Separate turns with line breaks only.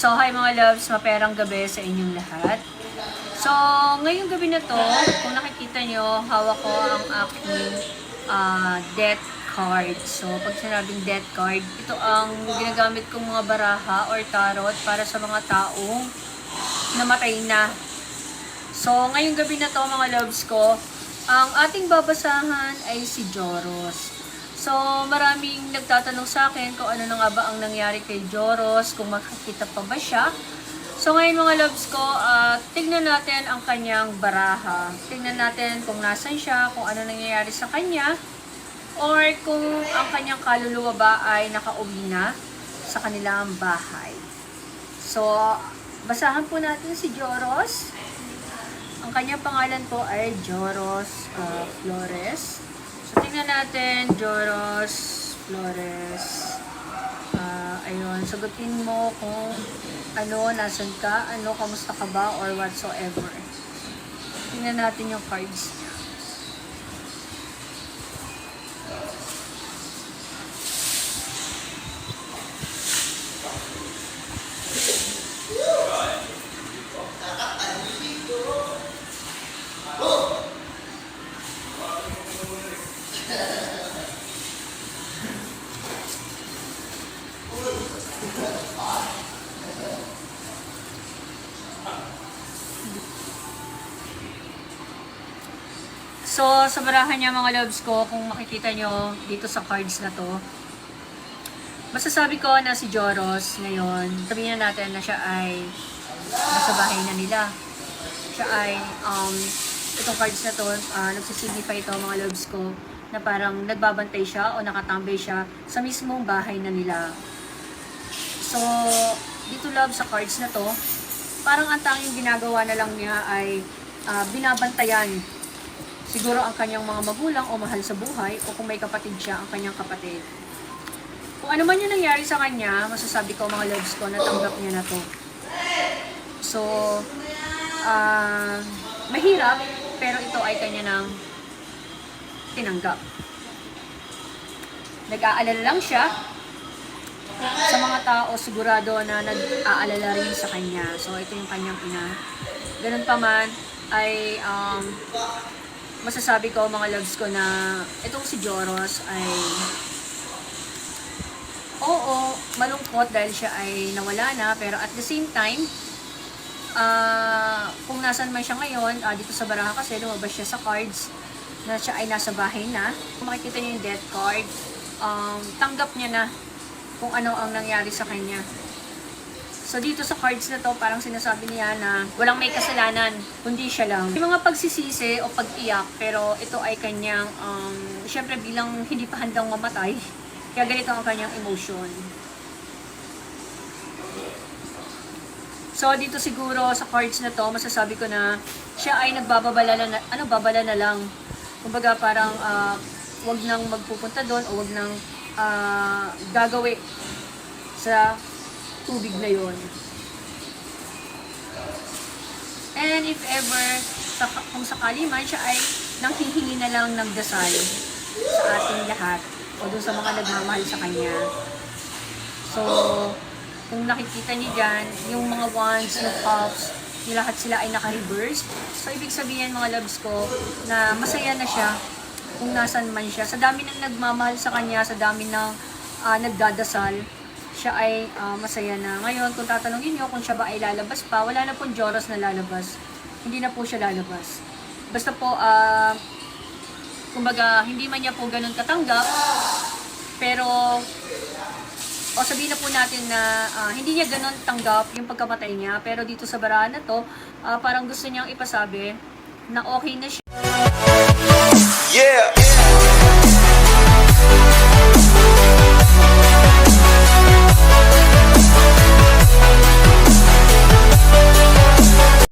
So, hi mga loves, maperang gabi sa inyong lahat. So, ngayong gabi na to, kung nakikita nyo, hawak ko ang aking death card. So, pag sinabing death card, ito ang ginagamit kong mga baraha or tarot para sa mga taong namatay na. So, ngayong gabi na to mga loves ko, ang ating babasahan ay si Joros. So, maraming nagtatanong sa akin kung ano na nga ba ang nangyari kay Joros, kung makikita pa ba siya. So, ngayon mga loves ko, tignan natin ang kanyang baraha. Tignan natin kung nasan siya, kung ano nangyayari sa kanya, or kung ang kanyang kaluluwa ba ay nakauwi na sa kanilang bahay. So, basahan po natin si Joros. Ang kanyang pangalan po ay Joros Flores. So, tingnan natin, Joros Flores. Ayun, sagutin mo kung ano, nasan ka, ano, kamusta ka ba, or whatsoever. Tingnan natin yung cards. So, sa barahan niya mga loves ko, kung makikita nyo dito sa cards na to, masasabi ko na si Joros ngayon, sabihin na natin na siya ay nasa bahay na nila. Siya ay, itong cards na to, nagsisignify ito mga loves ko, na parang nagbabantay siya o nakatambay siya sa mismong bahay na nila. So, dito love sa cards na to, parang ang tanging ginagawa na lang niya ay binabantayan siguro ang kanyang mga magulang o mahal sa buhay, o kung may kapatid siya, ang kanyang kapatid. Kung ano man yung nangyari sa kanya, masasabi ko mga loves ko, natanggap niya na to. So, mahirap, pero ito ay kanya nang tinanggap. Nag-aalala lang siya sa mga tao, sigurado na nag-aalala rin sa kanya. So, ito yung kanyang ina. Ganun pa man, ay masasabi ko mga loves ko na itong si Joros ay oo, malungkot dahil siya ay nawala na, pero at the same time, kung nasan man siya ngayon, dito sa baraha kasi lumabas siya sa cards na siya ay nasa bahay na. Kung makikita niyo yung death card, tanggap niya na kung ano ang nangyari sa kanya. So, dito sa cards na to, parang sinasabi niya na walang may kasalanan, kundi siya lang. May mga pagsisisi o pag-iyak, pero ito ay kanyang, syempre bilang hindi pa handang mamatay, kaya ganito ang kanyang emotion. So, dito siguro sa cards na to, masasabi ko na siya ay nagbababala na, babala na lang. Kumbaga parang, wag nang magpupunta doon o wag nang gagawi sa tubig na yon. And if ever, kung sakali man, siya ay nanghihingi na lang ng dasal sa ating lahat o dun sa mga nagmamahal sa kanya. So, kung nakikita niyo dyan, yung mga wands, yung cups, yung lahat sila ay naka-reverse. So, ibig sabihin mga loves ko na masaya na siya kung nasan man siya. Sa dami ng nagmamahal sa kanya, sa dami ng nagdadasal, siya ay masaya na. Ngayon, kung tatanungin nyo kung siya ba ay lalabas pa, wala na pong Joros na lalabas. Hindi na po siya lalabas. Basta po, kumbaga, hindi man niya po ganun katanggap, pero, o sabihin na po natin na hindi niya ganun tanggap yung pagkamatay niya, pero dito sa barahan na to, parang gusto niyang ipasabi na okay na siya.
Yeah!